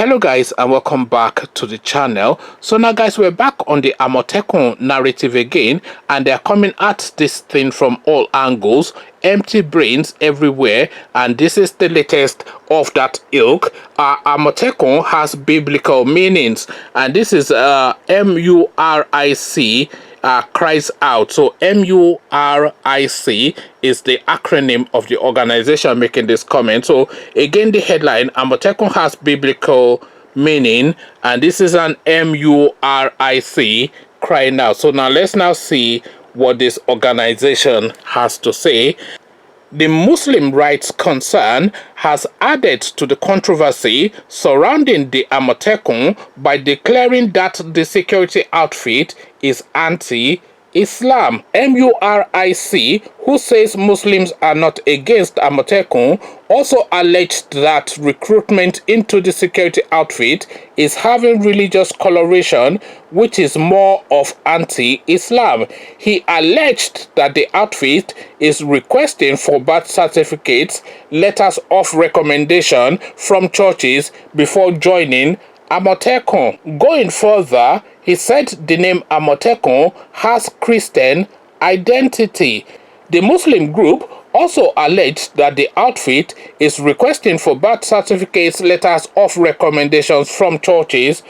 Hello guys, and welcome back to the channel. So now guys, we're back on the Amotekun narrative again, and they're coming at this thing from all angles, empty brains everywhere, and this is the latest of that ilk. Amotekun has biblical meanings, and this is MURIC. Cries out. So MURIC is the acronym of the organization making this comment. So again, the headline, Amotekun has biblical meaning, and this is an MURIC crying out. So now let's now see what this organization has to say. The Muslim rights concern has added to the controversy surrounding the Amotekun by declaring that the security outfit is anti-Islam. MURIC, who says Muslims are not against Amotekun, also alleged that recruitment into the security outfit is having religious coloration, which is more of anti-Islam. He alleged that the outfit is requesting for birth certificates, letters of recommendation from churches before joining Amotekun. Going further, he said the name Amotekun has Christian identity. The Muslim group also alleged that the outfit is requesting for birth certificates, letters of recommendations from churches,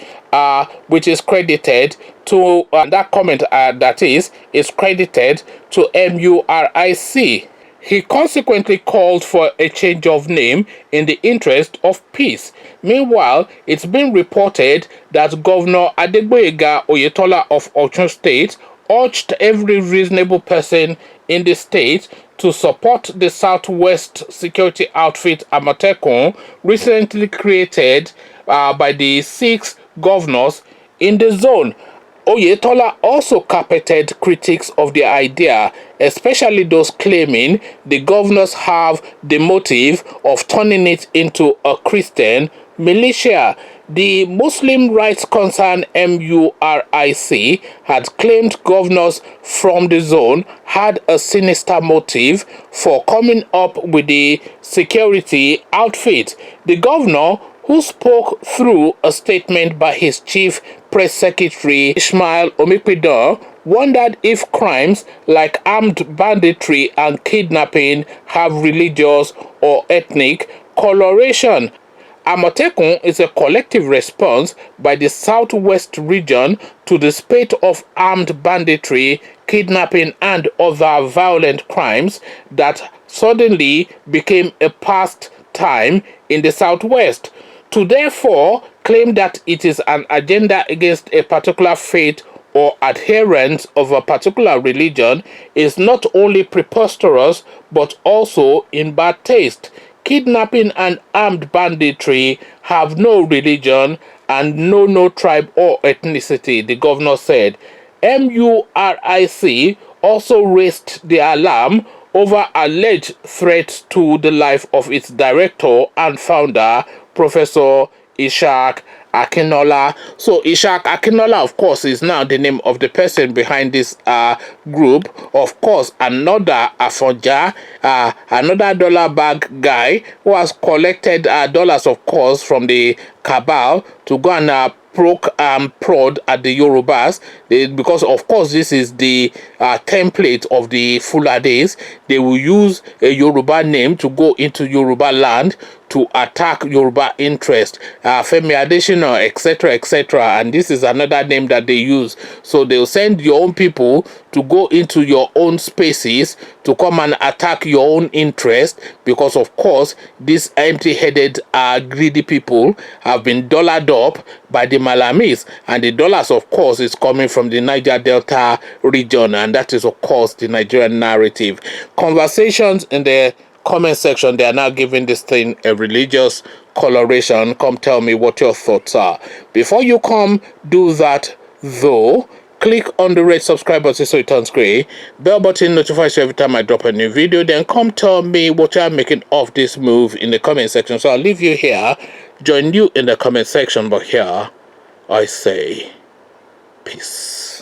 which is credited to that comment that is credited to MURIC. He consequently called for a change of name in the interest of peace. Meanwhile, it's been reported that Governor Adegboyega Oyetola of Osun State urged every reasonable person in the state to support the Southwest security outfit Amotekun, recently created by the 6 governors in the zone. Oyetola also carpeted critics of the idea, especially those claiming the governors have the motive of turning it into a Christian militia. The Muslim rights concern MURIC had claimed governors from the zone had a sinister motive for coming up with the security outfit. The governor, who spoke through a statement by his chief press secretary Ismail Omikpido, wondered if crimes like armed banditry and kidnapping have religious or ethnic coloration. Amotekun is a collective response by the Southwest region to the spate of armed banditry, kidnapping, and other violent crimes that suddenly became a pastime in the Southwest. To therefore claim that it is an agenda against a particular faith or adherents of a particular religion is not only preposterous but also in bad taste. Kidnapping and armed banditry have no religion and no tribe or ethnicity, the governor said. MURIC also raised the alarm over alleged threats to the life of its director and founder, Professor Ishaq Akinola. So Ishaq Akinola, of course, is now the name of the person behind this group. Of course, another Afonja, another dollar bag guy who has collected dollars, of course, from the cabal to go and prod at the Yorubas, because of course this is the template of the Fulades. They will use a Yoruba name to go into Yoruba land to attack Yoruba interest, Femi Adesina, etc., and this is another name that they use. So they'll send your own people to go into your own spaces to come and attack your own interest, because of course these empty-headed greedy people have been dollared up by the Malamis, and the dollars, of course, is coming from the Niger Delta region, and that is, of course, the Nigerian narrative. Conversations in the comment section, they are now giving this thing a religious coloration. Come tell me what your thoughts are. Before you come do that though, click on the red subscribe button so it turns gray. Bell button notifies you every time I drop a new video. Then come tell me what you are making of this move in the comment section. So I'll leave you here, join you in the comment section, but here I say peace.